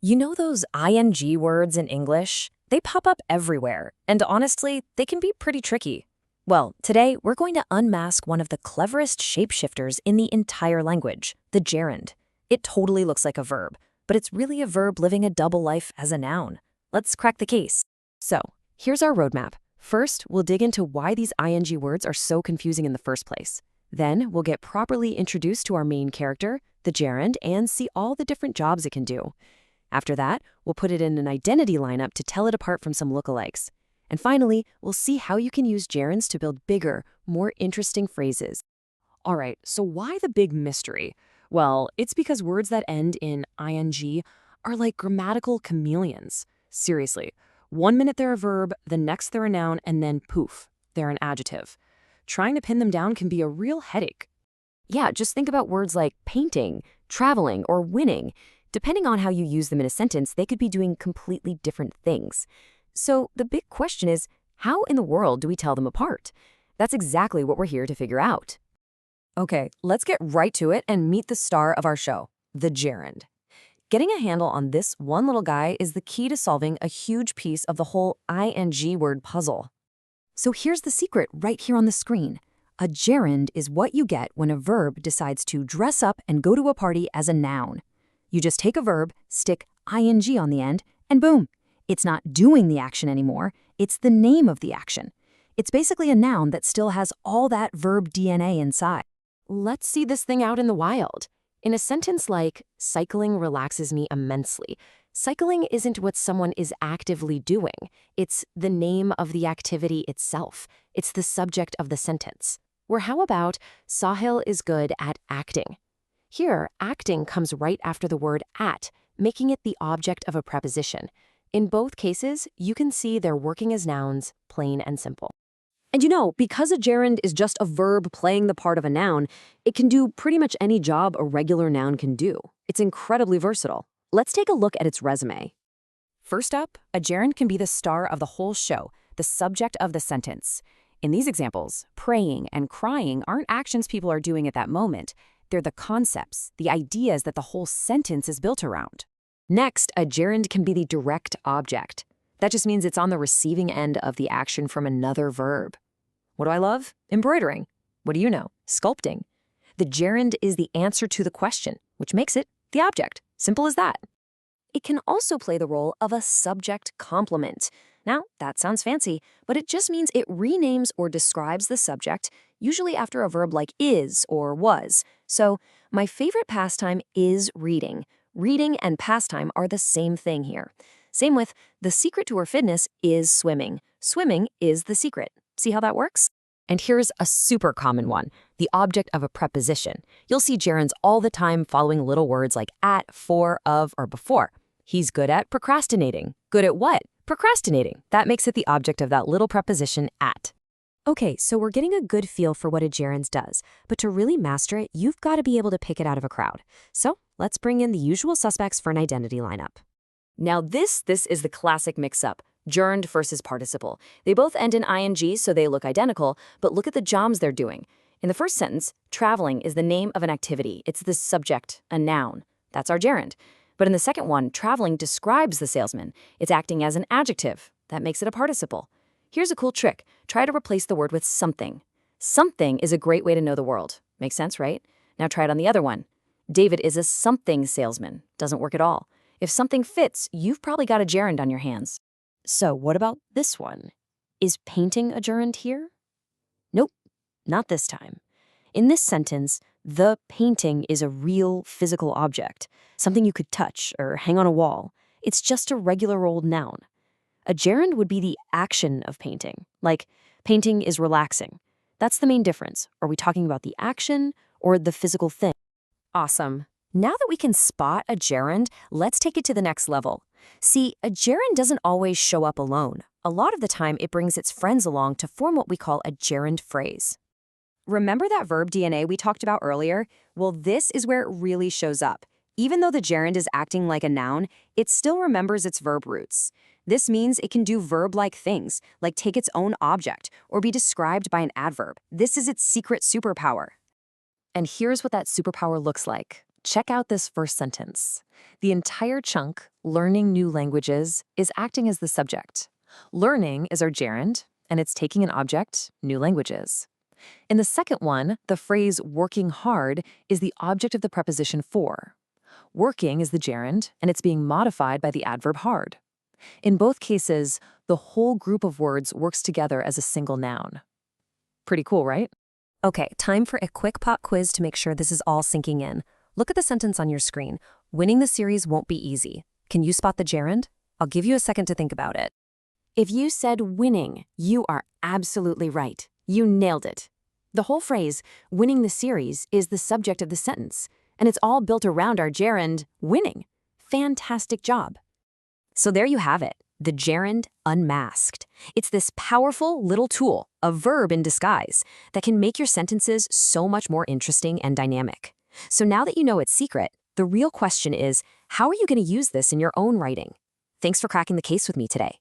You know those ing words in English? They pop up everywhere, and honestly, they can be pretty tricky. Well, today we're going to unmask one of the cleverest shapeshifters in the entire language, the gerund. It totally looks like a verb, but it's really a verb living a double life as a noun. Let's crack the case. So, here's our roadmap. First, we'll dig into why these ing words are so confusing in the first place. Then, we'll get properly introduced to our main character, the gerund, and see all the different jobs it can do. After that, we'll put it in an identity lineup to tell it apart from some lookalikes. And finally, we'll see how you can use gerunds to build bigger, more interesting phrases. All right, so why the big mystery? Well, it's because words that end in ing are like grammatical chameleons. Seriously, one minute they're a verb, the next they're a noun, and then poof, they're an adjective. Trying to pin them down can be a real headache. Yeah, just think about words like painting, traveling, or winning. Depending on how you use them in a sentence, they could be doing completely different things. So the big question is, how in the world do we tell them apart? That's exactly what we're here to figure out. Okay, let's get right to it and meet the star of our show, the gerund. Getting a handle on this one little guy is the key to solving a huge piece of the whole ing word puzzle. So here's the secret right here on the screen. A gerund is what you get when a verb decides to dress up and go to a party as a noun. You just take a verb, stick ing on the end, and boom, it's not doing the action anymore, it's the name of the action. It's basically a noun that still has all that verb DNA inside. Let's see this thing out in the wild. In a sentence like, cycling relaxes me immensely, cycling isn't what someone is actively doing. It's the name of the activity itself. It's the subject of the sentence. Or how about, Sahil is good at acting? Here, acting comes right after the word at, making it the object of a preposition. In both cases, you can see they're working as nouns, plain and simple. And because a gerund is just a verb playing the part of a noun, it can do pretty much any job a regular noun can do. It's incredibly versatile. Let's take a look at its resume. First up, a gerund can be the star of the whole show, the subject of the sentence. In these examples, praying and crying aren't actions people are doing at that moment. They're the concepts, the ideas that the whole sentence is built around. Next, a gerund can be the direct object. That just means it's on the receiving end of the action from another verb. What do I love? Embroidering. What do you know? Sculpting. The gerund is the answer to the question, which makes it the object. Simple as that. It can also play the role of a subject complement. Now, that sounds fancy, but it just means it renames or describes the subject, usually after a verb like is or was. So, my favorite pastime is reading. Reading and pastime are the same thing here. Same with the secret to her fitness is swimming. Swimming is the secret. See how that works? And here's a super common one, the object of a preposition. You'll see gerunds all the time following little words like at, for, of, or before. He's good at procrastinating. Good at what? Procrastinating. That makes it the object of that little preposition at. Okay, so we're getting a good feel for what a gerund does, but to really master it, you've got to be able to pick it out of a crowd. So let's bring in the usual suspects for an identity lineup. Now this is the classic mix-up, gerund versus participle. They both end in ing, so they look identical, but look at the jobs they're doing. In the first sentence, traveling is the name of an activity. It's the subject, a noun. That's our gerund. But in the second one, traveling describes the salesman. It's acting as an adjective. That makes it a participle. Here's a cool trick. Try to replace the word with something. Something is a great way to know the world. Makes sense, right? Now try it on the other one. David is a something salesman. Doesn't work at all. If something fits, you've probably got a gerund on your hands. So what about this one? Is painting a gerund here? Nope, not this time. In this sentence, the painting is a real physical object, something you could touch or hang on a wall. It's just a regular old noun. A gerund would be the action of painting, like painting is relaxing. That's the main difference. Are we talking about the action or the physical thing? Awesome. Now that we can spot a gerund, let's take it to the next level. See, a gerund doesn't always show up alone. A lot of the time, it brings its friends along to form what we call a gerund phrase. Remember that verb DNA we talked about earlier? Well, this is where it really shows up. Even though the gerund is acting like a noun, it still remembers its verb roots. This means it can do verb-like things, like take its own object, or be described by an adverb. This is its secret superpower. And here's what that superpower looks like. Check out this first sentence. The entire chunk, learning new languages, is acting as the subject. Learning is our gerund, and it's taking an object, new languages. In the second one, the phrase working hard is the object of the preposition for. Working is the gerund, and it's being modified by the adverb hard. In both cases, the whole group of words works together as a single noun. Pretty cool, right? Okay, time for a quick pop quiz to make sure this is all sinking in. Look at the sentence on your screen. Winning the series won't be easy. Can you spot the gerund? I'll give you a second to think about it. If you said winning, you are absolutely right. You nailed it. The whole phrase, winning the series, is the subject of the sentence, and it's all built around our gerund, winning. Fantastic job. So there you have it, the gerund unmasked. It's this powerful little tool, a verb in disguise, that can make your sentences so much more interesting and dynamic. So now that you know its secret, the real question is, how are you going to use this in your own writing? Thanks for cracking the case with me today.